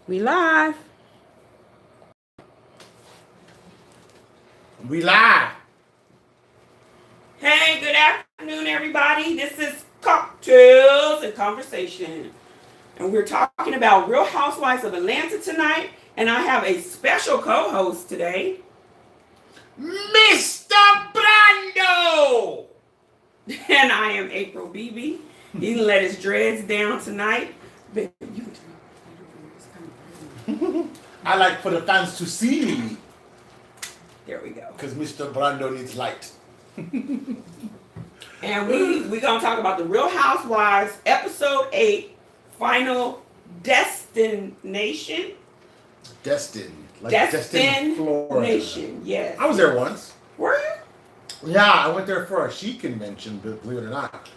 We live. We live. Hey, good afternoon, everybody. This is Cocktails and Conversation. And we're talking about Real Housewives of Atlanta tonight. And I have a special co-host today. Mr. Brando! And I am April BB. He let his dreads down tonight. I like for the fans to see me. There we go. Because Mr. Brando needs light. And we're going to talk about the Real Housewives, Episode 8, Final Destin-ation. Destin, Florida. Yes. I was there once. Were you? Yeah, I went there for a sheet convention, believe it or not.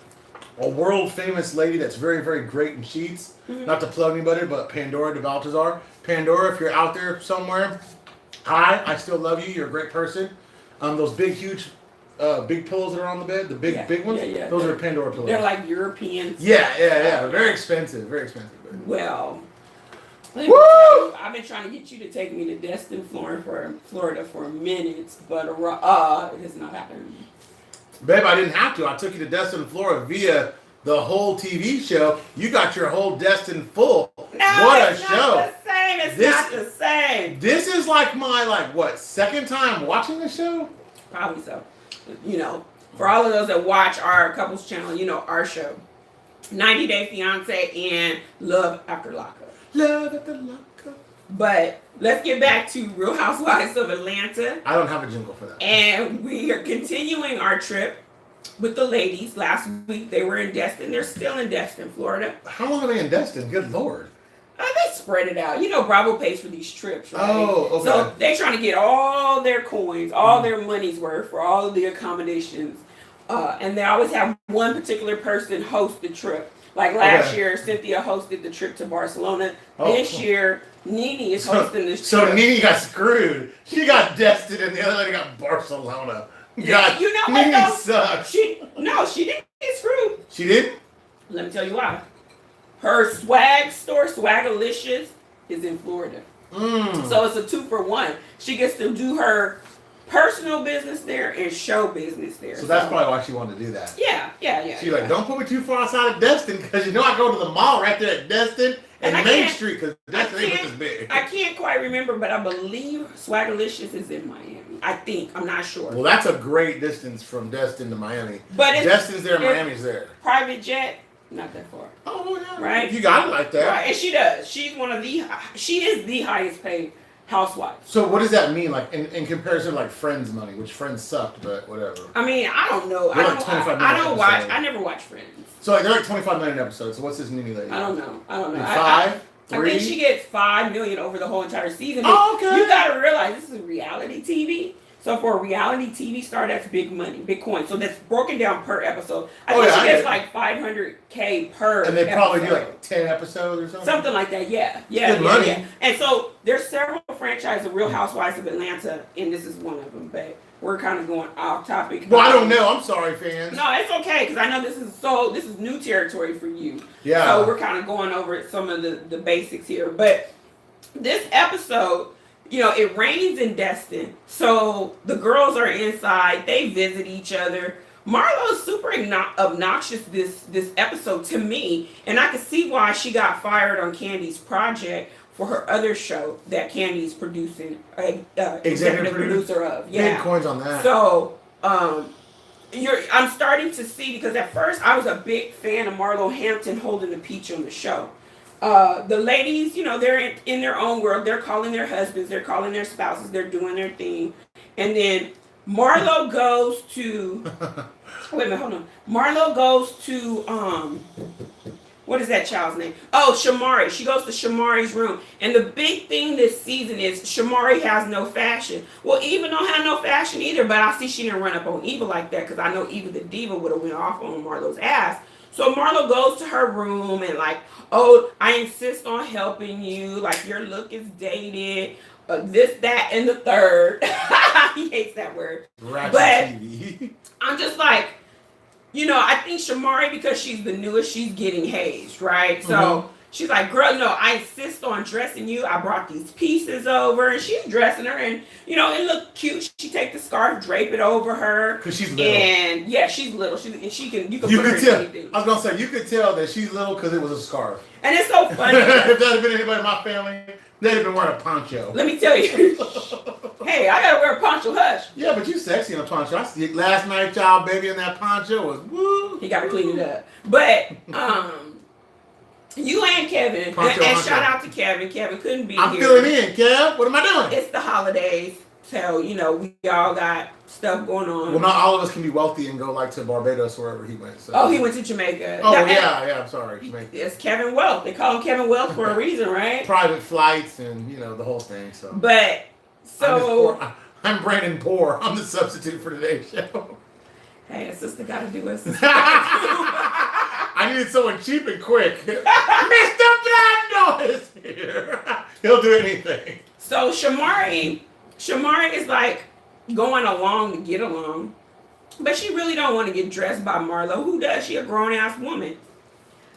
A world famous lady that's very, very great in sheets. Mm-hmm. Not to plug anybody, but Pandora de Baltazar. Pandora, if you're out there somewhere, hi, I still love you. You're a great person. Those big, huge, big pillows that are on the bed, the big ones, those are Pandora pillows. They're like European. Yeah. Very expensive. But. Well, woo! I've been trying to get you to take me to Destin, Florida for a minute, but it has not happened. Babe, I didn't have to. I took you to Destin, Florida via the whole TV show. You got your whole Destin full. No, what a it's show! Not the same. It's not the same. This is like my second time watching the show. Probably so. For all of those that watch our couples channel, our show, 90 Day Fiance and Love After Lockup. Love After Lockup. But let's get back to Real Housewives of Atlanta. I don't have a jingle for that. And we are continuing our trip with the ladies. Last week they were in Destin. They're still in Destin, Florida. How long are they in Destin? Good Lord. They spread it out. Bravo pays for these trips, right? Oh, okay. So they're trying to get all their coins, all their money's worth for all of the accommodations. And they always have one particular person host the trip. Like last year, Cynthia hosted the trip to Barcelona. This year, Nene is hosting this trip. So Nene got screwed. She got Destin and the other lady got Barcelona. God, Nene sucks. She didn't get screwed. She did? Let me tell you why. Her swag store, Swagalicious, is in Florida. So it's a 2-for-1. She gets to do her personal business there and show business there. So that's probably why she wanted to do that. Yeah. She's like, don't put me too far outside of Destin because I go to the mall right there at Destin and Main Street because Destin ain't this big. I can't quite remember, but I believe Swagalicious is in Miami. I think. I'm not sure. Well, that's a great distance from Destin to Miami. But Destin's there, Miami's there. Private jet, not that far. Oh, yeah. Right? You got it like that. Right, and she does. She is the highest paid housewife. So what does that mean, like in comparison to like Friends money, which Friends sucked, but whatever. I mean, I don't know. I never watch Friends. So they're like 25 million episodes. So what's this Nene lady? I don't know. 5? 3? I think she gets $5 million over the whole entire season. Oh, okay. You gotta realize this is reality TV. So for a reality TV star, that's big money, big coin. So that's broken down per episode. I think she gets like $500K per. And they probably episode. do like 10 episodes or something. Something like that, yeah. Good money. Yeah. And so there's several franchises of Real Housewives of Atlanta, and this is one of them. But we're kind of going off topic. Well, I don't know. I'm sorry, fans. No, it's okay because I know this is new territory for you. Yeah. So we're kind of going over some of the basics here. But this episode, it rains in Destin. So the girls are inside. They visit each other. Marlo's super obnoxious this episode to me. And I can see why she got fired on Candy's project for her other show that Candy's producing, executive producer of. Yeah. Big coins on that. So, I'm starting to see, because at first I was a big fan of Marlo Hampton holding the peach on the show. The ladies, they're in their own world. They're calling their husbands. They're calling their spouses. They're doing their thing. And then Marlo goes to... wait a minute, hold on. Marlo goes to... what is that child's name? Oh, Shamari. She goes to Shamari's room. And the big thing this season is Shamari has no fashion. Well, Eva don't have no fashion either, but I see she didn't run up on Eva like that because I know Eva the diva would have went off on Marlo's ass. So Marlo goes to her room and like, oh, I insist on helping you. Like, your look is dated. This, that, and the third. He hates that word. Ratchet but TV. I'm just like, I think Shamari, because she's the newest, she's getting hazed, right? So She's like, girl, I insist on dressing you. I brought these pieces over, and she's dressing her, and it looked cute. She take the scarf, drape it over her, because she's little. And yeah, she's little. You can You put her could in tell. anything. I was gonna say you could tell that she's little because it was a scarf. And it's so funny. If that had been anybody in my family, they'd have been wearing a poncho. Let me tell you. Hey, I gotta wear a poncho. Hush. Yeah, but you sexy in a poncho. I see it last night, y'all, baby, in that poncho was woo. He got to clean it up. But you and Kevin, and shout out to Kevin. Kevin couldn't be here. I'm filling in, Kev. What am I doing? It's the holidays, so we all got stuff going on. Well, not all of us can be wealthy and go like to Barbados or wherever he went. So. Oh, he went to Jamaica. Oh yeah. I'm sorry, Jamaica. It's Kevin Wealth. They call him Kevin Wealth for a reason, right? Private flights and the whole thing. So. But so I'm Brandon Poor. I'm the substitute for today's show. Hey, a sister got to do it. I needed someone cheap and quick. Mr. Brando is here. He'll do anything. So Shamari is like going along to get along, but she really don't want to get dressed by Marlo. Who does? She a grown ass woman,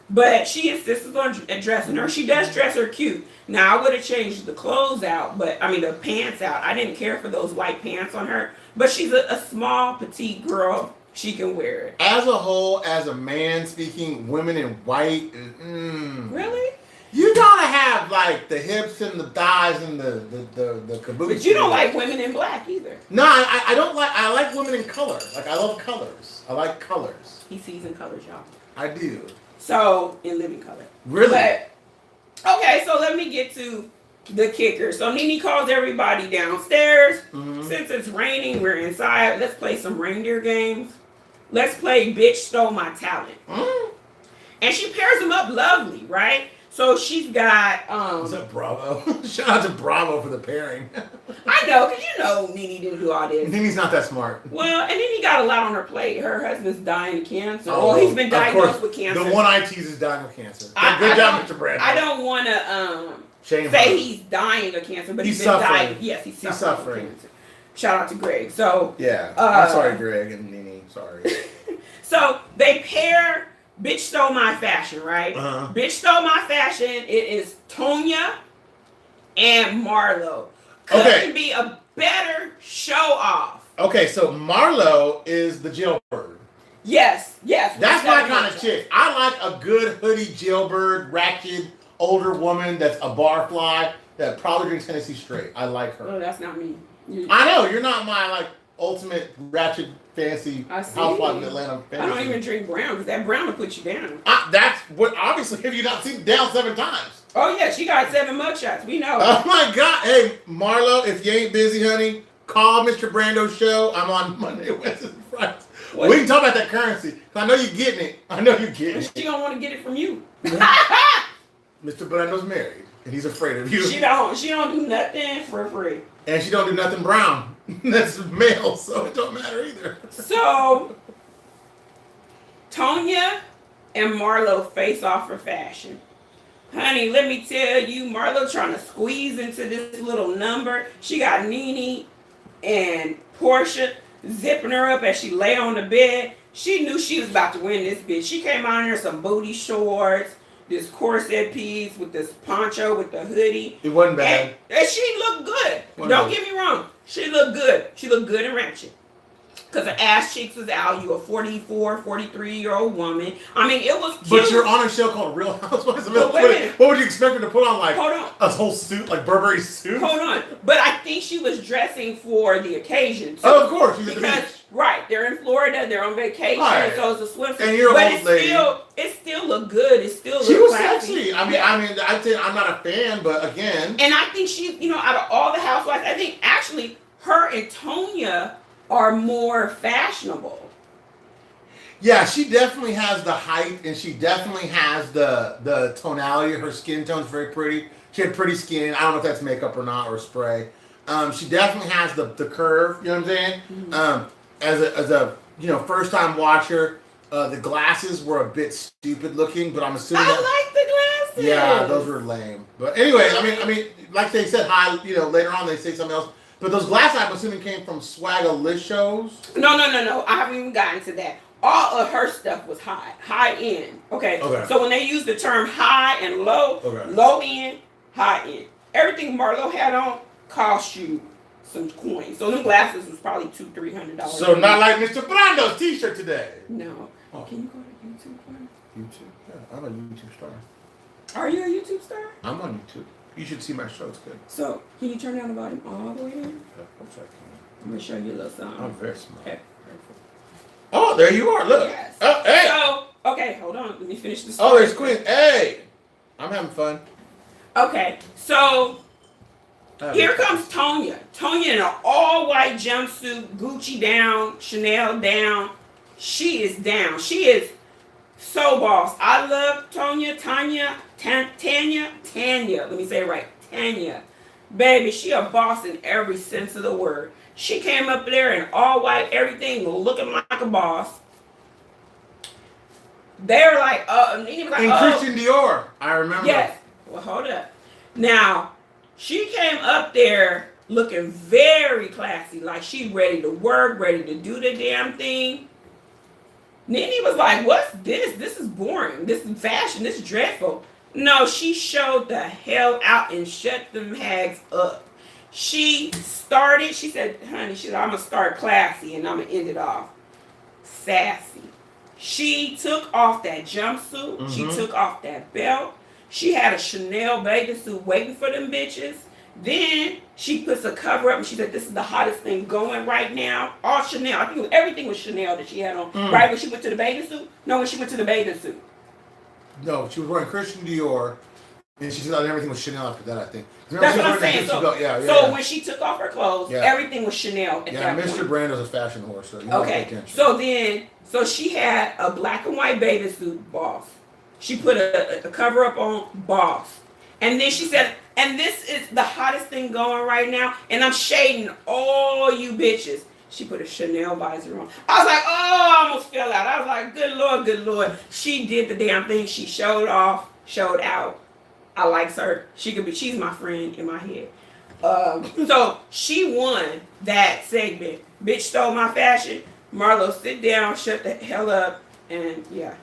but she insists on dressing her. She does dress her cute. Now I would have changed the clothes out, the pants out. I didn't care for those white pants on her, but she's a small petite girl. She can wear it. As a whole, as a man speaking, women in white. Really? You gotta have like the hips and the thighs and the caboose. But you don't like women in black either. No, I don't like. I like women in color. Like I love colors. I like colors. He sees in colors, y'all. I do. So in living color. Really? But, okay, so let me get to the kicker. So Nene calls everybody downstairs. Mm-hmm. Since it's raining, we're inside. Let's play some reindeer games. Let's play Bitch Stole My Talent. Mm. And she pairs them up lovely, right? So she's got Is that Bravo? Shout out to Bravo for the pairing. I know, because Nene didn't do all this. Nene's not that smart. Well, and Nene got a lot on her plate. Her husband's dying of cancer. Oh, he's been diagnosed with cancer. The one I tease is dying of cancer. Good job, Mr. Brandon. I don't want to say he's dying of cancer, but he's been suffering. dying. Yes, he's suffering. Cancer. Shout out to Greg. So yeah, I'm sorry, Greg and Nene. Sorry. So they pair Bitch Stole My Fashion, right? Uh-huh. Bitch Stole My Fashion. It is Tonya and Marlo. Couldn't be a better show off. Okay, so Marlo is the jailbird. Yes. That's my kind of chick. I like a good hoodie jailbird, ratchet, older woman that's a barfly that probably drinks Tennessee straight. I like her. Oh, that's not me. I know, you're not my ultimate ratchet fancy housewife of Atlanta fantasy. I don't even drink brown because that brown will put you down. That's what, obviously, have you not seen down 7 times? Oh, yeah, she got 7 mugshots. We know. Oh, my God. Hey, Marlo, if you ain't busy, honey, call Mr. Brando's show. I'm on Monday, Wednesday, and Fridays. We can talk about that currency. I know you're getting it. She don't want to get it from you. Mr. Brando's married, and he's afraid of you. She don't do nothing for free. And she don't do nothing brown. That's male, so it don't matter either. So, Tonya and Marlo face off for fashion. Honey, let me tell you, Marlo trying to squeeze into this little number. She got Nene and Porsha zipping her up as she lay on the bed. She knew she was about to win this bitch. She came out in there some booty shorts, this corset piece with this poncho with the hoodie. It wasn't bad. And she looked good. Don't get me wrong. She looked good. She looked good and ratchet. Because her ass cheeks was out. You a 44, 43-year-old woman. I mean, it was cute. But you're on a show called Real Housewives of Atlanta. What What would you expect her to put on? Like, hold on. A whole suit, like Burberry suit? Hold on. But I think she was dressing for the occasion. So, of course. She's at the beach. Right. They're in Florida. They're on vacation. Right. So it's a swimsuit. And you're but an old lady. It still looked good. It still looked She was classy. sexy. I'd say I'm not a fan, but again. And I think she, out of all the housewives, I think actually her and Tonya are more fashionable. Yeah, she definitely has the height, and she definitely has the tonality. Her skin tone's very pretty. She had pretty skin. I don't know if that's makeup or not, or spray. She definitely has the curve. You know what I'm saying? Mm-hmm. As a first time watcher, the glasses were a bit stupid looking, but I'm assuming I like the glasses. Yeah, those were lame. But anyway, I mean, like they said, later on they say something else. But those glasses, I'm assuming, came from Swaggalicious. No. I haven't even gotten to that. all of her stuff was high end. Okay. Okay. So when they use the term high and low, low end, high end, everything Marlo had on cost you some coins. So them glasses was probably $200-$300. So not like Mr. Brando's T-shirt today. No. Oh. Can you go to YouTube for me? YouTube? Yeah, I'm a YouTube star. Are you a YouTube star? I'm on YouTube. You should see my show. It's good. So can you turn down the volume all the way down? Yeah, I'm sorry. I'm gonna show you a little something. I'm very smart. Okay. Oh, there you are. Look. Yes. Oh, hey. So, okay, hold on. Let me finish this. Oh, there's Queen. Hey. I'm having fun. Okay, so here comes Tonya. Tonya in an all-white jumpsuit, Gucci down, Chanel down. She is down. She is so boss. I love Tonya, Tanya. Let me say it right. Tanya. Baby, she a boss in every sense of the word. She came up there in all white, everything looking like a boss. They're like, Nene was like, and Christian Dior, I remember. Yes. Well, hold up. Now, she came up there looking very classy, like she ready to work, ready to do the damn thing. Nene was like, what's this? This is boring. This is fashion. This is dreadful. No, she showed the hell out and shut them hags up. She said, honey, I'm going to start classy and I'm going to end it off sassy. She took off that jumpsuit. Mm-hmm. She took off that belt. She had a Chanel bathing suit waiting for them bitches. Then she puts a cover up and she said, this is the hottest thing going right now. All Chanel. I think everything was Chanel that she had on. Right when she went to the bathing suit? No, when she went to the bathing suit. No, she was wearing Christian Dior. And she said everything was Chanel after that, I think. That's what I'm saying. So when she took off her clothes, everything was Chanel at that Mr. point. Brando's a fashion horse. So So she had a black and white bathing suit, boss. She put a cover up on, boss. And then she said, and this is the hottest thing going right now, and I'm shading all you bitches. She put a Chanel visor on. I was like, oh, I almost fell out. I was like, good Lord, good Lord. She did the damn thing. She showed off, showed out. I like her. She's my friend in my head. So she won that segment. Bitch stole my fashion. Marlo, sit down, shut the hell up, and yeah.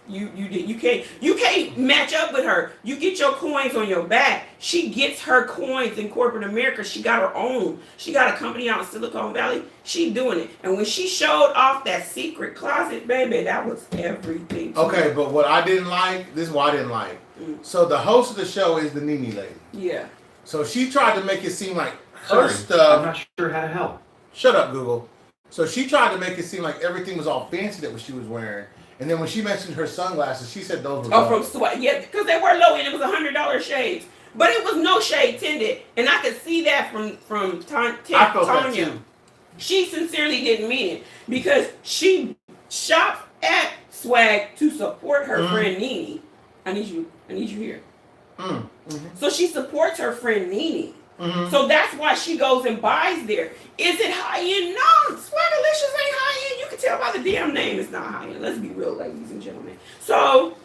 You can't match up with her. You get your coins on your back. She gets her coins in corporate America. She got her own. She got a company out in Silicon Valley. She doing it. And when she showed off that secret closet, baby, that was everything. Okay, but what I didn't like, this is what I didn't like. So the host of the show is the Nene lady. Yeah. So she tried to make it seem like her stuff. I'm not sure how to help. Shut up, Google. So she tried to make it seem like everything was all fancy that what she was wearing. And then when she mentioned her sunglasses, she said those were low. From Sweat. Yeah, because they were low and it was $100 shades. But it was no shade tinted. And I could see that from Tanya. I felt that too. She sincerely didn't mean it. Because she shopped at Swag to support her friend Nene. I need you here. So she supports her friend Nene. So that's why she goes and buys there. Is it high end? No, Swagalicious ain't high end. You can tell by the damn name it's not high end. Let's be real, ladies and gentlemen. So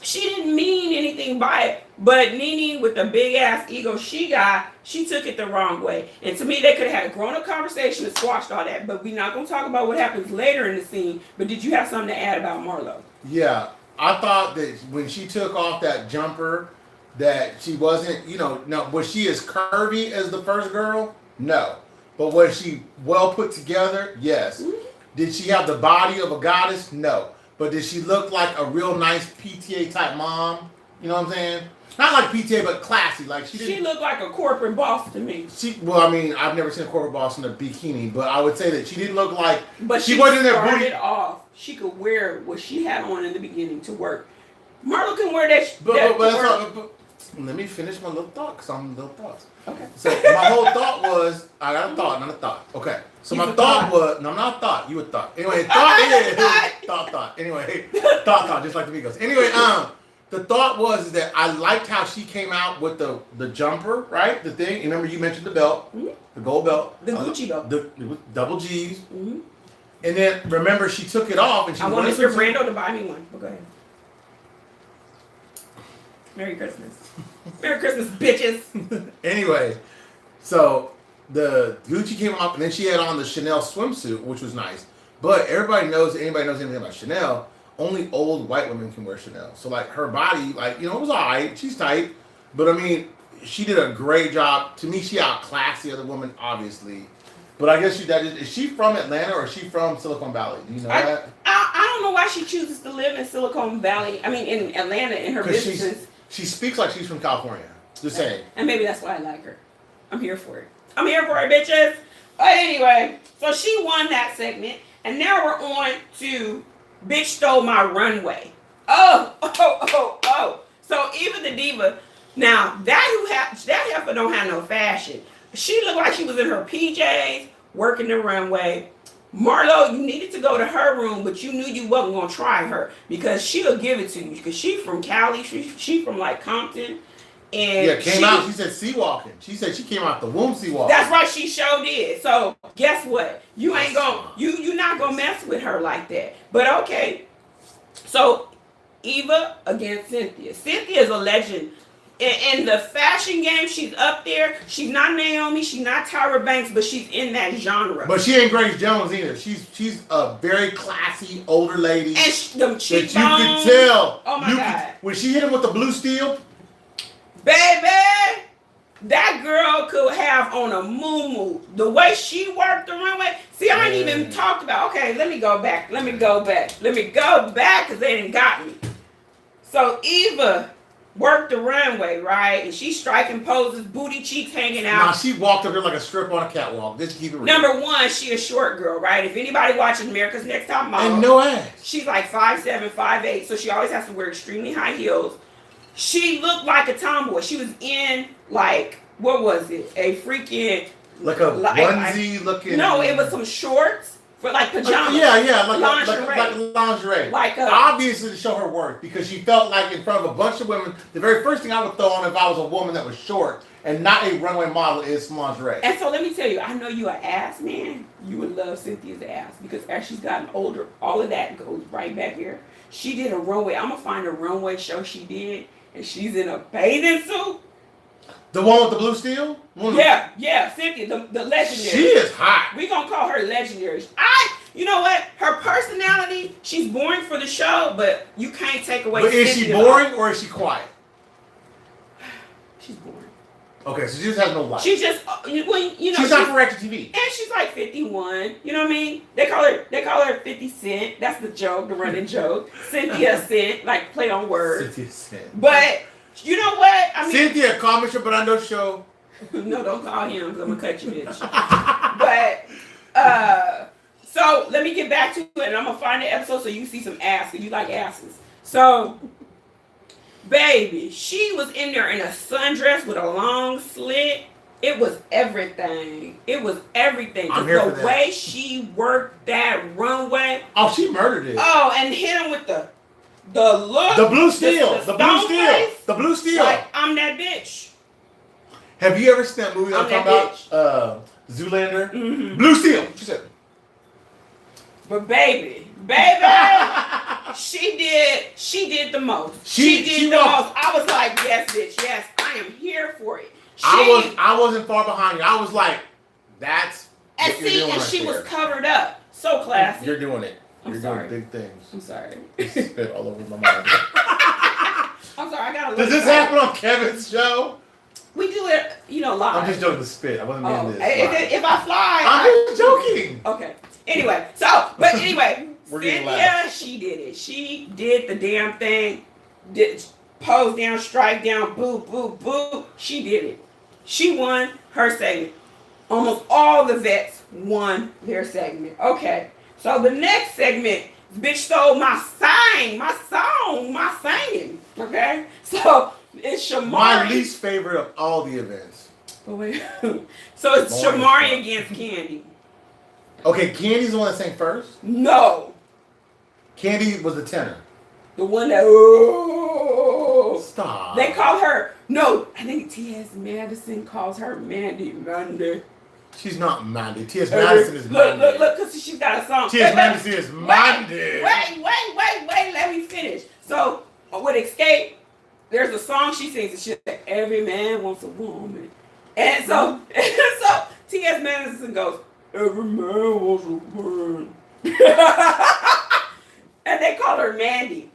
she didn't mean anything by it. But Nene, with the big ass ego she took it the wrong way. And to me, they could have had a grown up conversation and squashed all that. But we're not going to talk about what happens later in the scene. But did you have something to add about Marlo? Yeah, I thought that when she took off that jumper, that she wasn't, no, was she as curvy as the first girl? No. But was she well put together? Yes. Did she have the body of a goddess? No. But did she look like a real nice PTA type mom? You know what I'm saying? Not like PTA, but classy. Like she looked like a corporate boss to me. I've never seen a corporate boss in a bikini, but I would say that she didn't look like. But she wasn't in there booty off. She could wear what she had on in the beginning to work. Marlo can wear that. But let me finish my little thought, because I'm little thoughts. Okay. So my whole thought was, I got a thought, not a thought. Okay. So my thought was, no, I'm not a thought. You a thought. Anyway, thought. Anyway, thought, just like the Migos. Anyway, the thought was that I liked how she came out with the jumper, right? The thing. You remember you mentioned the belt, the gold belt, the Gucci belt, the double G's. And then remember she took it off and she. I want Mr. Brando to buy me one. But go ahead. Merry Christmas. Merry Christmas, bitches. Anyway, so the Gucci came off, and then she had on the Chanel swimsuit, which was nice. But anybody knows anything about Chanel, only old white women can wear Chanel. So like her body, like, you know, it was alright. She's tight. But I mean, she did a great job. To me, she outclassed the other woman, obviously. But I guess is she from Atlanta or is she from Silicon Valley? Do you know that? I don't know why she chooses to live in Silicon Valley. I mean, in Atlanta, in her businesses. She speaks like she's from California. Just saying. And maybe that's why I like her. I'm here for it. I'm here for it, bitches. But anyway, so she won that segment. And now we're on to Bitch Stole My Runway. Oh. So Eva the Diva. Now, that heifer don't have no fashion. She looked like she was in her PJs, working the runway. Marlo, you needed to go to her room, but you knew you wasn't going to try her because she'll give it to you. Because she from Cali. She from, like, Compton. And came out. She said sea walking. She said she came out the womb sea walking. That's right. She sure did. So guess what? You ain't gonna you not gonna mess with her like that. But okay. So Eva against Cynthia. Cynthia is a legend in the fashion game. She's up there. She's not Naomi. She's not Tyra Banks, but she's in that genre. But she ain't Grace Jones either. She's a very classy older lady. And them cheekbones. That you could tell. Oh my God. When she hit him with the blue steel. Baby, that girl could have on a moo-moo. The way she worked the runway. See, I ain't even talked about. Okay, let me go back because they didn't got me. So Eva worked the runway, right? And she's striking poses, booty cheeks hanging out. Nah, she walked up there like a strip on a catwalk. Just keep it real. Number one, she a short girl, right? If anybody watches America's Next Top Model. And no ass. She's like 5'7", 5'8", so she always has to wear extremely high heels. She looked like a tomboy. She was in, like, what was it? A freaking... Like a onesie looking... No, it was some shorts for, like, pajamas. Yeah, lingerie. Like lingerie. Like obviously to show her worth, because she felt like in front of a bunch of women, the very first thing I would throw on if I was a woman that was short and not a runway model is some lingerie. And so let me tell you, I know you an ass man. You would love Cynthia's ass, because as she's gotten older, all of that goes right back here. She did a runway. I'm going to find a runway show she did. And she's in a bathing suit. The one with the blue steel? Yeah, Cynthia, the legendary. She is hot. We gonna call her legendary. You know what? Her personality, she's boring for the show, but you can't take away. But is she boring or is she quiet? She's boring. Okay, so she just has no life. She just, you know. She's not for actual TV. And she's like 51. You know what I mean? They call her 50 Cent. That's the joke, the running joke. Cynthia Cent, like play on words. Cynthia Cent. But you know what? I mean, Cynthia, call Mr. Brando show. No, don't call him, because I'm gonna cut you, bitch. But so let me get back to it, and I'm gonna find the episode so you see some ass, because you like asses. So. Baby, she was in there in a sundress with a long slit. It was everything. I'm here for that. The way she worked that runway. Oh, she murdered it. Oh, and hit him with the look. The blue steel. The blue steel. Like, I'm that bitch. Have you ever seen that movie I'm talking about? Zoolander? Mm-hmm. Blue steel. She said. But baby, she did the most. She did the most. I was like, yes, bitch, yes, I am here for it. I wasn't far behind you. I was like, that's and what see, and she was covered up. So classy. You're doing it. You're doing big things. I'm sorry. Spit all over my mind. I'm sorry, I gotta Does this happen on Kevin's show? We do it, live. I'm just joking, the spit. I wasn't meaning this. If I fly, I'm just joking. Okay. Anyway, Cynthia, she did it. She did the damn thing. Did pose down, strike down, boo, boo, boo. She did it. She won her segment. Almost all the vets won their segment. Okay. So the next segment, bitch stole my singing. Okay. So it's Shamari. My least favorite of all the events. Oh, wait. So it's Shamari against Candy. Okay, Candy's the one that sang first? No. Candy was the tenor. The one that, oh. Stop. They call her, no, I think T.S. Madison calls her Mandy Monday. She's not Mandy. T.S. Madison is Mandy. Look, because she's got a song. T.S. Madison is Mandy. Wait, let me finish. So, with Escape, there's a song she sings, and she said, every man wants a woman. And so T.S. Madison goes, every man wants a woman. And they call her Mandy.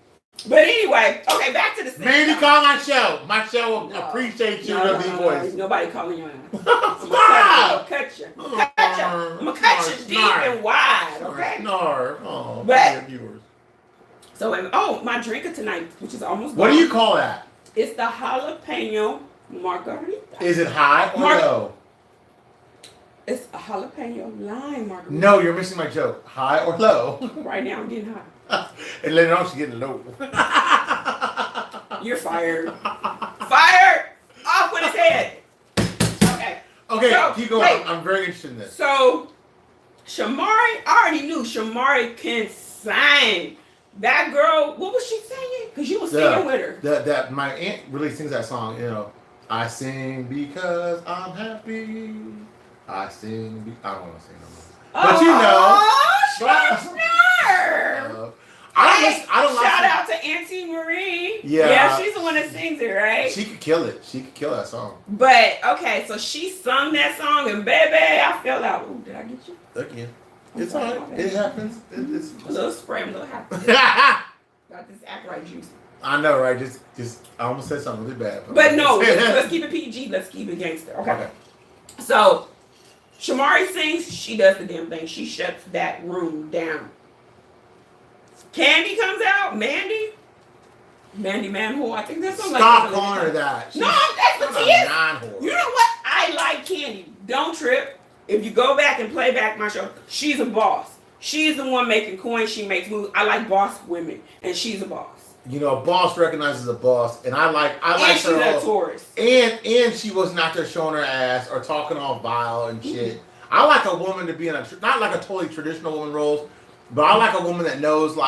But anyway, okay, back to the sing Mandy, song. call my show. My show will appreciate you, No, the voice. nobody calling your ass. Stop! I'm gonna cut you. I'm gonna cut you deep and wide, okay? Snarf. Oh, But- viewers. So, my drinker tonight, which is almost What gone, do you call that? it's the jalapeno margarita. Is it high or low? It's a jalapeno lime margarita. No, you're missing my joke. High or low? Right now, I'm getting hot. And later on, she's getting low. You're fired. Fired! Off with his head. Okay. Okay, So, keep going. wait. I'm very interested in this. So, Shamari, I already knew Shamari can sing. That girl, what was she singing? Because you was singing with her. That my aunt really sings that song. You know, I sing because I'm happy. I sing. I don't want to sing no more. But you know, I don't like. Shout out to Auntie Marie. Yeah. She's the one that sings it, right? She could kill it. She could kill that song. But okay, so she sung that song, and baby, I fell out. Ooh, did I get you? Again, it's alright. It happens. It's A little spray, I'm a little happy. Got this act right juice. I know, right? Just I almost said something really bad. But no, let's keep it PG. Let's keep it gangster. Okay. So, Shamari sings. She does the damn thing. She shuts that room down. Candy comes out. Mandy Manhole. I think that's something Stop like calling her that. No, that's what she is. Non-whore. You know what? I like Candy. Don't trip. If you go back and play back my show, she's a boss. She's the one making coins. She makes moves. I like boss women, and she's a boss. You know, a boss recognizes a boss, and I like And her. she's a Taurus. And she was not there showing her ass or talking all vile and shit. I like a woman to be in not like a totally traditional woman roles, but I like a woman that knows, her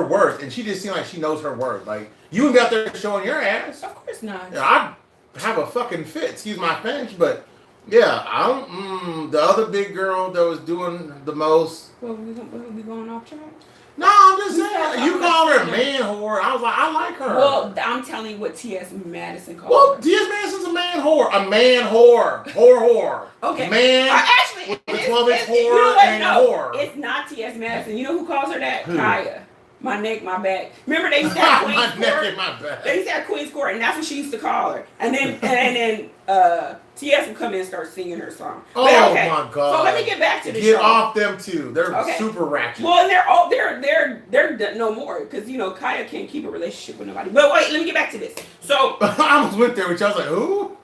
worth, and she just seems like she knows her worth. Like, you would be out there showing your ass. Of course not. I'd have a fucking fit. Excuse my French, but yeah, I don't. The other big girl that was doing the most. Well, we going off track? No, I'm just saying. You call her a man whore. I was like, I like her. Well, I'm telling you what T.S. Madison called Well, her. T.S. Madison's a man whore. A man whore. Whore. Okay. Man. Actually, with a 12-inch whore you know what? and No, whore. it's not T.S. Madison. You know who calls her that? Who? Kaya. My neck, my back. Remember they used to have Queen's My neck Court? and my back. They used to have Queen's Court, and that's what she used to call her. And then T.S. would come in and start singing her song. Oh, But okay. my God. So let me get back to the Get show. off them two. They're Okay. super ratchet. Well, and they're no more because Kaya can't keep a relationship with nobody. But wait, let me get back to this. So I almost went there, which I was like, who?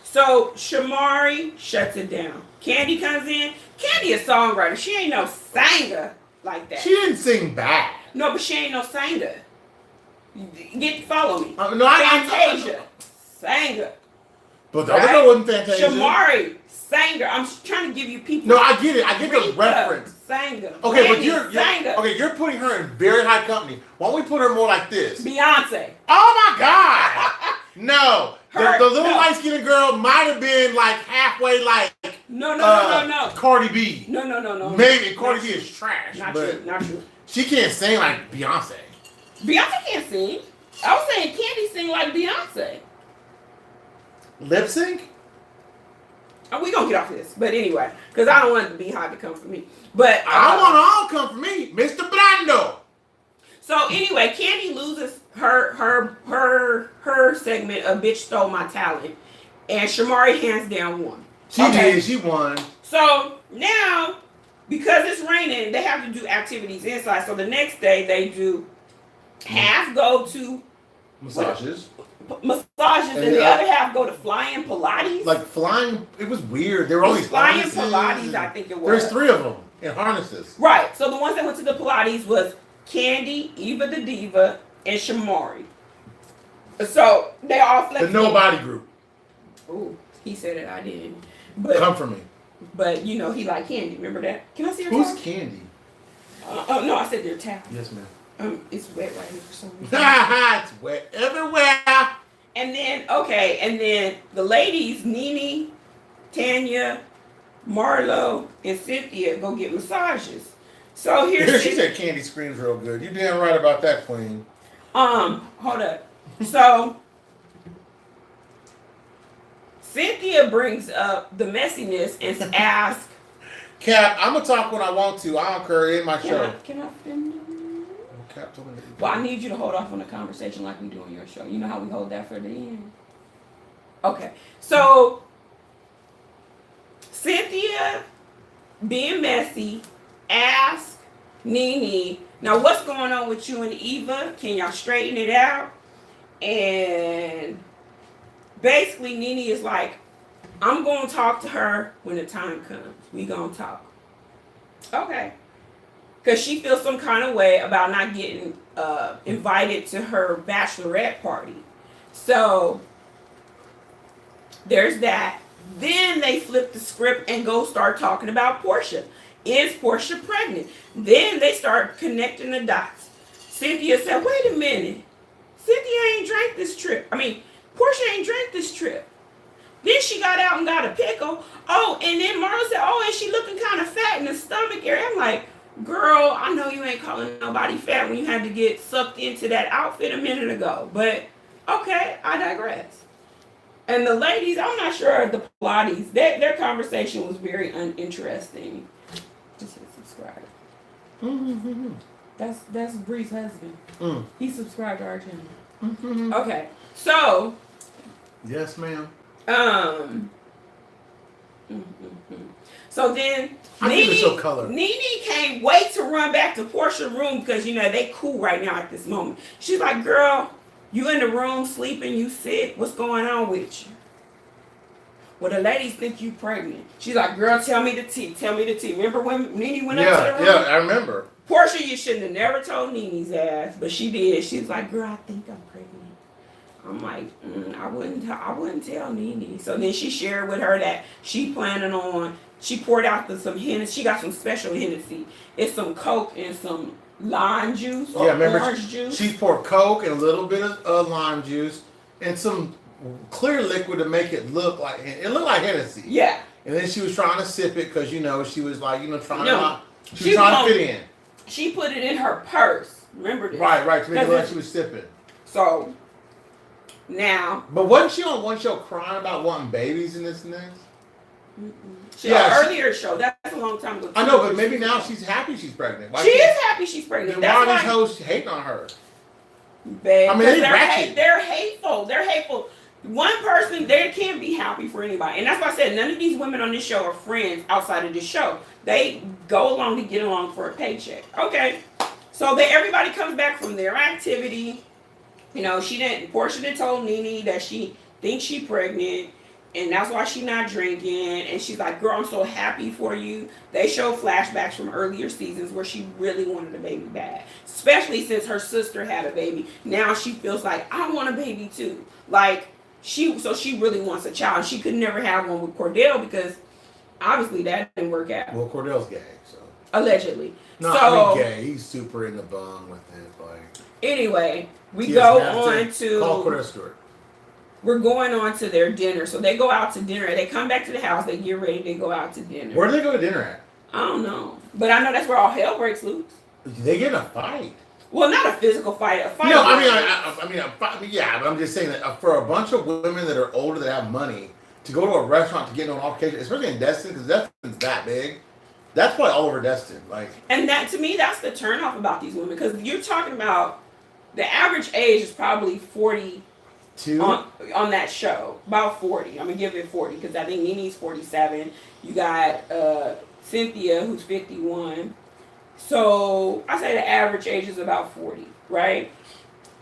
So Shamari shuts it down. Candy comes in. Candy a songwriter. She ain't no singer like that. She didn't sing bad. No, but she ain't no singer. Follow me. No, Fantasia, singer. But the other girl wasn't Fantasia. Shamari, singer. I'm trying to give you people. No, I get it. I get the Rita, reference. Singer. Okay, Brandy, but singer. you're putting her in very high company. Why don't we put her more like this? Beyonce. Oh my God! No, Her- the little no. light-skinned girl might have been like halfway like No. Cardi B. No. Maybe Cardi B is trash, Not but true. Not true. she can't sing like Beyonce. Beyonce can't sing. I was saying Candy sing like Beyonce. Lip sync? We gonna get off this, but anyway, because I don't want it to be hard to come for me. But I want all come for me, Mr. Brando. So anyway, Candy loses her segment of bitch stole my talent, and Shamari hands down won. She did. She won. So now, because it's raining, they have to do activities inside. So the next day they do half go to Massages. massages, and the other half go to flying Pilates. Like flying, it was weird. There were all these flying harnesses. Pilates, I think it was. There's 3 of them in harnesses. Right. So the ones that went to the Pilates was Candy, Eva the Diva, and Shamari. So they all flexed. The nobody group. Ooh, he said it. I didn't. But Come for me. But he like Candy. Remember that? Can I see your Who's towel? Candy? No, I said their towel. Yes, ma'am. It's wet right here for some reason. It's wet everywhere. And then the ladies, Nene, Tanya, Marlo, and Cynthia go get massages. So here's She said Candy screams real good. You damn right about that, Queen. hold up. So Cynthia brings up the messiness and asks Cap, I'm gonna talk when I want to. I don't care. It ain't my show. Can I finish? Cap told me to. Well, I need you to hold off on the conversation like we do on your show. You know how we hold that for the end? Okay. So, Cynthia, being messy, asked Nene, now what's going on with you and Eva? Can y'all straighten it out? And basically, Nene is like, I'm going to talk to her when the time comes. We going to talk. Okay. Because she feels some kind of way about not getting invited to her bachelorette party. So, there's that. Then they flip the script and go start talking about Porsha. Is Porsha pregnant? Then they start connecting the dots. Cynthia said, wait a minute. Cynthia ain't drank this trip. Porsha ain't drank this trip. Then she got out and got a pickle. Oh, and then Marla said, oh, and she looking kind of fat in the stomach area. I'm like, girl, I know you ain't calling nobody fat when you had to get sucked into that outfit a minute ago. But, okay, I digress. And the ladies, I'm not sure the Pilates, their conversation was very uninteresting. Just hit subscribe. Mm-hmm. That's Bree's husband. Mm. He subscribed to our channel. Mm-hmm. Okay, so. Yes, ma'am. So then, Nene can't wait to run back to Porsha's room because, they cool right now at this moment. She's like, girl, you in the room sleeping, you sick, what's going on with you? Well, the ladies think you pregnant. She's like, girl, tell me the tea. Remember when Nene went up to the room? Yeah, I remember. Porsha, you shouldn't have never told Nene's ass, but she did. She was like, girl, I think I'm pregnant. I'm like, I wouldn't tell Nene. So then she shared with her that she poured out some Hennessy. She got some special Hennessy. It's some Coke and some lime juice or orange juice. She poured Coke and a little bit of lime juice and some clear liquid to make it looked like Hennessy. Yeah. And then she was trying to sip it because she was like trying to fit in. She put it in her purse. Remember this? Right. To make it look like she was sipping. So now. But wasn't she on one show crying about wanting babies in this next? Earlier show. That's a long time ago. I know, but maybe now she's happy she's pregnant. She is happy she's pregnant. Then why are these hoes hating on her? Babe, they're hateful. One person, they can't be happy for anybody. And that's why I said none of these women on this show are friends outside of this show. They go along to get along for a paycheck. Okay. So everybody comes back from their activity. Porsha done told Nene that she thinks she's pregnant. And that's why she's not drinking. And she's like, girl, I'm so happy for you. They show flashbacks from earlier seasons where she really wanted a baby bad. Especially since her sister had a baby. Now she feels like, I want a baby too. She really wants a child. She could never have one with Cordell because obviously that didn't work out. Well, Cordell's gay, so. Allegedly. Gay. He's super in the bung with it. Anyway, we go on to... Call Cordell Stewart. We're going on to their dinner. So they go out to dinner. They come back to the house. They get ready. They go out to dinner. Where do they go to dinner at? I don't know. But I know that's where all hell breaks loose. They get in a fight. Well, not a physical fight. A fight. No, yeah, but I'm just saying that for a bunch of women that are older that have money to go to a restaurant to get into an altercation, especially in Destin, because Destin's that big, that's probably all over Destin. And that, to me, that's the turnoff about these women, because you're talking about the average age is probably 42 on that show, about 40. I'm gonna give it 40 because I think Nene's 47. You got Cynthia, who's 51. So I say the average age is about 40, right?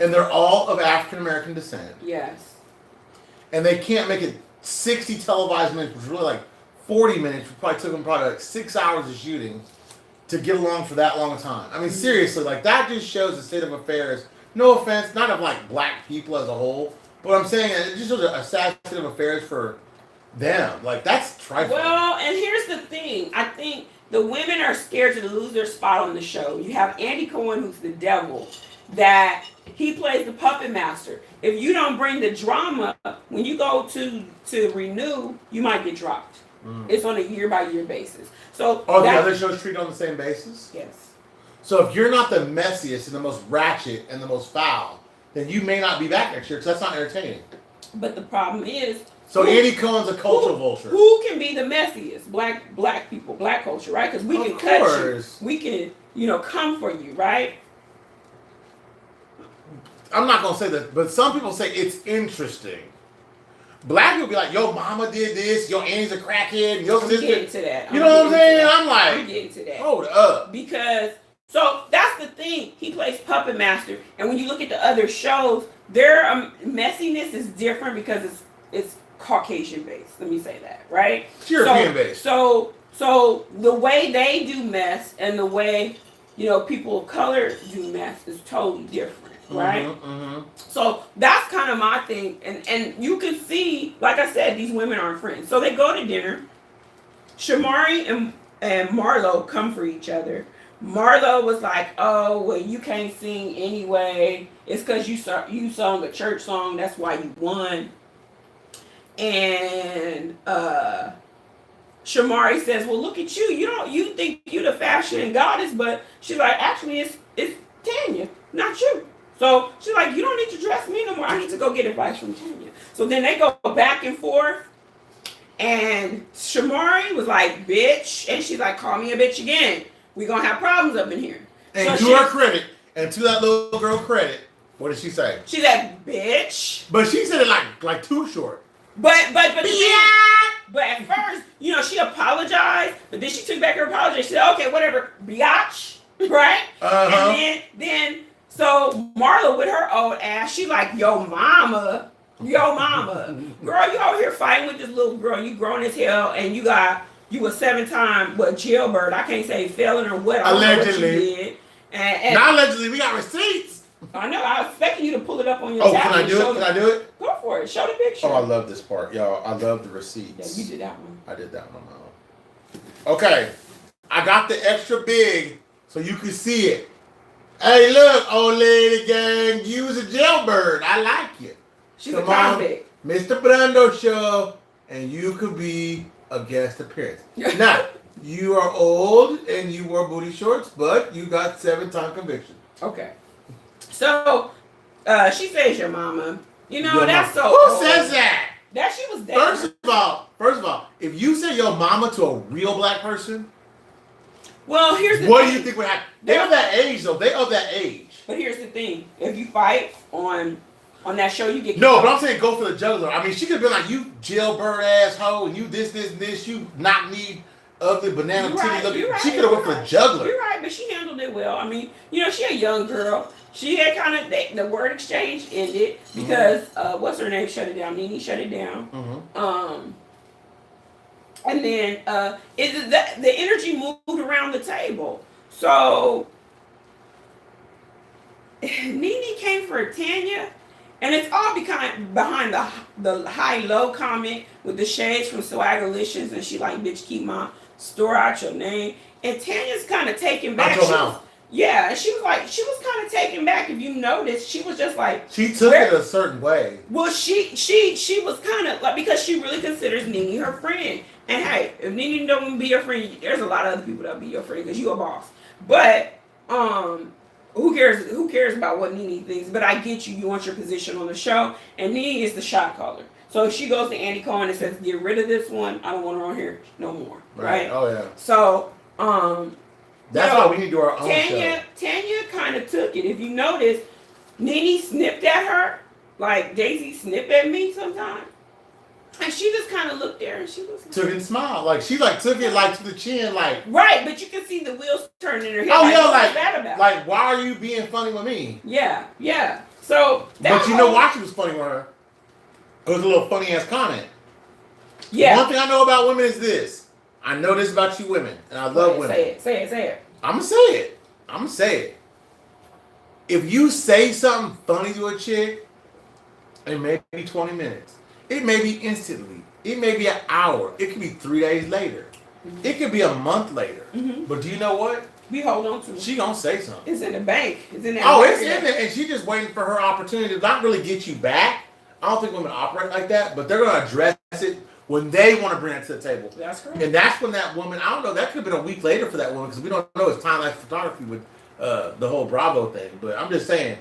And they're all of African American descent. Yes. And they can't make it 60 televised minutes, which is really 40 minutes. It probably took them 6 hours of shooting to get along for that long a time. Seriously, that just shows the state of affairs. No offense, not of black people as a whole, but I'm saying it just shows a sad state of affairs for them. That's trifling. Well, and here's the thing. I think the women are scared to lose their spot on the show. You have Andy Cohen, who's the devil, that he plays the puppet master. If you don't bring the drama, when you go to renew, you might get dropped. It's on a year-by-year basis. So the other shows treat on the same basis? Yes. So if you're not the messiest and the most ratchet and the most foul, then you may not be back next year because that's not entertaining. But the problem is, So Andy Cohen's a culture vulture. Who can be the messiest? Black people, black culture, right? Because we can cut you. We can, come for you, right? I'm not gonna say that, but some people say it's interesting. Black people be like, "Yo, mama did this. Your auntie's a crackhead. Your sister." Getting to that. You know what I'm saying? I'm like, I'm getting to that. Hold up. Because that's the thing. He plays puppet master, and when you look at the other shows, their messiness is different because it's Caucasian based. Let me say that, right? It's European based. So the way they do mess and the way people of color do mess is totally different. Right? So that's kind of my thing. And you can see, like I said, these women aren't friends. So they go to dinner. Shamari and Marlo come for each other. Marlo was like, oh, well, you can't sing anyway. It's because you sung a church song. That's why you won. And Shamari says, well, look at you. You think you're the fashion goddess, but she's like, actually, it's Tanya, not you. So she's like, you don't need to dress me no more. I need to go get advice from Tanya. So then they go back and forth. And Shamari was like, bitch. And she's like, call me a bitch again. We're going to have problems up in here. And so to her credit, and to that little girl credit, what did she say? She said, bitch. But she said it like too short. But at first, she apologized. But then she took back her apology. She said, okay, whatever. Biatch. Right? Uh-huh. And then so Marla with her old ass, she like, yo mama. Girl, you out here fighting with this little girl. You grown as hell, and you a 7-time jailbird. I can't say felon or what. Allegedly. What you did. And not allegedly. We got receipts. I know. I was expecting you to pull it up on your. Oh, can I do it? Can I do it? Go for it. Show the picture. Oh, I love this part, y'all. I love the receipts. Yeah, you did that one. I did that one on my own. Okay, I got the extra big so you can see it. Hey, look, old lady gang, you was a jailbird. I like you. She's a convict. Mr. Brando show, and you could be a guest appearance. Now, you are old and you wore booty shorts, but you got 7-time conviction. Okay. So, she says your mama. That's so Who old. says that? That she was dead. First of all, if you say your mama to a real black person, well, here's the what thing. do you think would happen? They're of that age, though. They're of that age. But here's the thing. If you fight on that show, you get... No, but I'm saying go for the juggler. I mean, she could be like, you jailbird asshole, and you this, and this, you knock-kneed, ugly, banana titty looking. She could have went for the juggler. You're right, but she handled it well. I mean, she a young girl. She had kind of... The word exchange ended because, what's her name, shut it down. Nene shut it down. And then the energy moved around the table. So Nene came for Tanya, and it's all behind the high-low comment with the shades from Swagalicious, and she like, bitch, keep my store out your name. And Tanya's kind of taken back. Yeah, and she was kind of taken back. If you noticed, she was just like... She took it a certain way. Well, she was kind of like, because she really considers Nene her friend. And hey, if Nene don't want to be your friend, there's a lot of other people that'll be your friend because you a boss. But who cares? Who cares about what Nene thinks? But I get you. You want your position on the show, and Nene is the shot caller. So if she goes to Andy Cohen and says, "Get rid of this one. I don't want her on here no more." Right? Oh yeah. So that's why we need to do our own show. Tanya kind of took it. If you notice, Nene snipped at her like Daisy snipped at me sometimes. And she just kind of looked there and she was like... Took it and smiled. Like, she like took it like to the chin, like... Right, but you can see the wheels turning in her head. Oh, like, yeah, what's that about? Like, why are you being funny with me? Yeah, yeah. So... But you know why she was funny with her? It was a little funny-ass comment. Yeah. One thing I know about women is this. I know this about you women, and I love women. Say it. I'm going to say it. If you say something funny to a chick, it may be 20 minutes. It may be instantly. It may be an hour. It could be 3 days later. Mm-hmm. It could be a month later. Mm-hmm. But do you know what? We hold on to it. She gonna say something. It's in the bank. It's in there. Oh, it's in there. And she's just waiting for her opportunity to not really get you back. I don't think women operate like that, but they're gonna address it when they want to bring it to the table. That's correct. And that's when that woman, I don't know, that could have been a week later for that woman because we don't know it's time-lapse photography with the whole Bravo thing. But I'm just saying,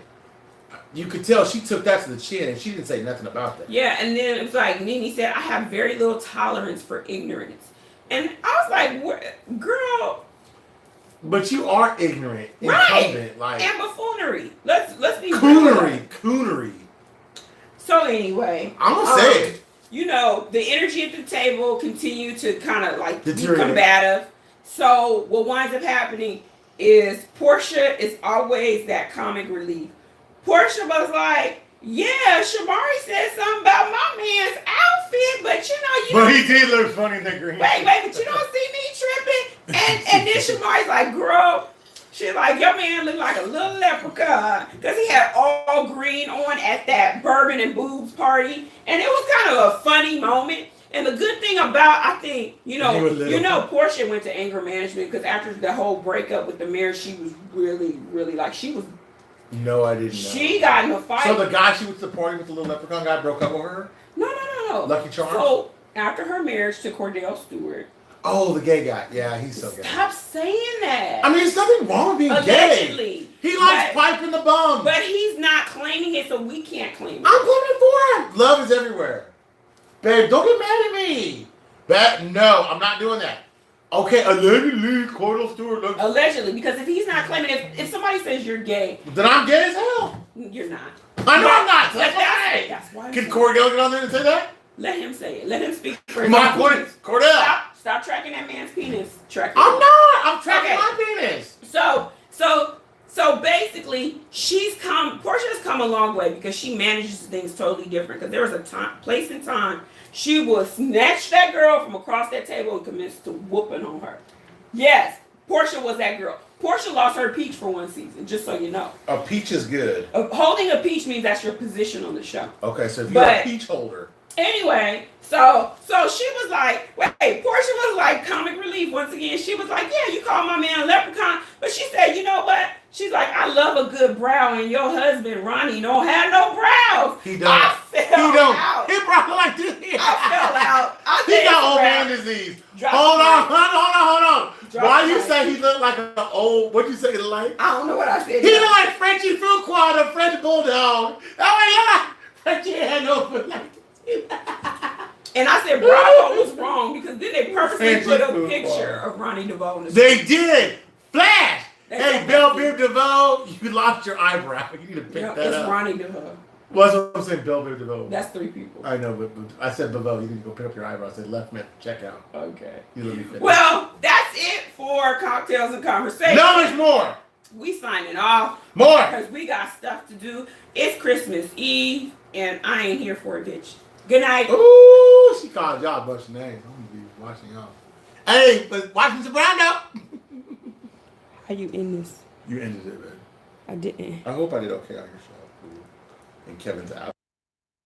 you could tell she took that to the chin, and she didn't say nothing about that. Yeah, and then it was like Nene said, I have very little tolerance for ignorance. And I was like, what? Girl. But you are ignorant, Right. like And buffoonery. Let's be coonery. So anyway, I'm gonna say it. You know, the energy at the table continued to kind of like be Deteriorate. combative. So what winds up happening is Porsha is always that comic relief. Porsha was like, yeah, Shamari said something about my man's outfit, but But he did look funny in the green. Wait, but you don't see me tripping? And then Shamari's like, girl, she's like, your man looked like a little leprechaun because he had all green on at that bourbon and boobs party. And it was kind of a funny moment. And the good thing about, I think, Porsha went to anger management because after the whole breakup with the mayor, she was really, really like, she was. No, I didn't know. She got in a fight. So the guy she went to the party with, the little leprechaun guy, broke up with her? No. Lucky Charms? So after her marriage to Cordell Stewart. Oh, the gay guy. Yeah, he's so gay. Stop saying that. I mean, there's nothing wrong with being Allegedly. gay. He likes piping the bum. But he's not claiming it, so we can't claim it. I'm claiming for him. Love is everywhere. Babe, don't get mad at me. No, I'm not doing that. Okay, allegedly, Cordell Stewart looks... Allegedly, because if he's not claiming it, if somebody says you're gay... Then I'm gay as hell. You're not. I know I'm not. That's why. Can Cordell get on there and say that? Let him say it. Let him speak for his My point, Cordell. Stop tracking that man's penis. I'm not. I'm tracking my penis. So basically, Porsha's come a long way because she manages things totally different. Because there was a place and time she would snatch that girl from across that table and commence to whooping on her. Yes, Porsha was that girl. Porsha lost her peach for one season, just so you know. A peach is good. Holding a peach means that's your position on the show. Okay, so if you're a peach holder. Anyway, so she was like, Porsha was like comic relief once again. She was like, yeah, you call my man a leprechaun. But she said, you know what? She's like, I love a good brow, and your husband, Ronnie, don't have no brows. He don't. He probably like this. I fell out. He got old man disease. Hold on. Why you say he looked like an old, what'd you say he looked like? I don't know what I said. He looked like Frenchie Fuqua, the French bulldog. That way, Frenchie had no foot like And I said Bravo was wrong because then they purposely put a picture of Ronnie DeVoe in the They did. Flash. Hey, Belle Biv DeVoe, you lost your eyebrow. You need to pick that up. It's Ronnie DeVoe. Well, that's what I'm saying, Belle Biv DeVoe. That's 3 people. I know, but I said DeVoe. You need to go pick up your eyebrow. I said left mid, check out. Okay. You let me finish. Well, that's it for Cocktails and Conversation. No, there's more. We signing off. More. Because we got stuff to do. It's Christmas Eve, and I ain't here for it, bitch. Good night. Ooh, she called y'all a bunch of names. I'm going to be watching y'all. Hey, but watching some Brando. How you end this? You ended it, man. I didn't. I hope I did okay on your show. And Kevin's out.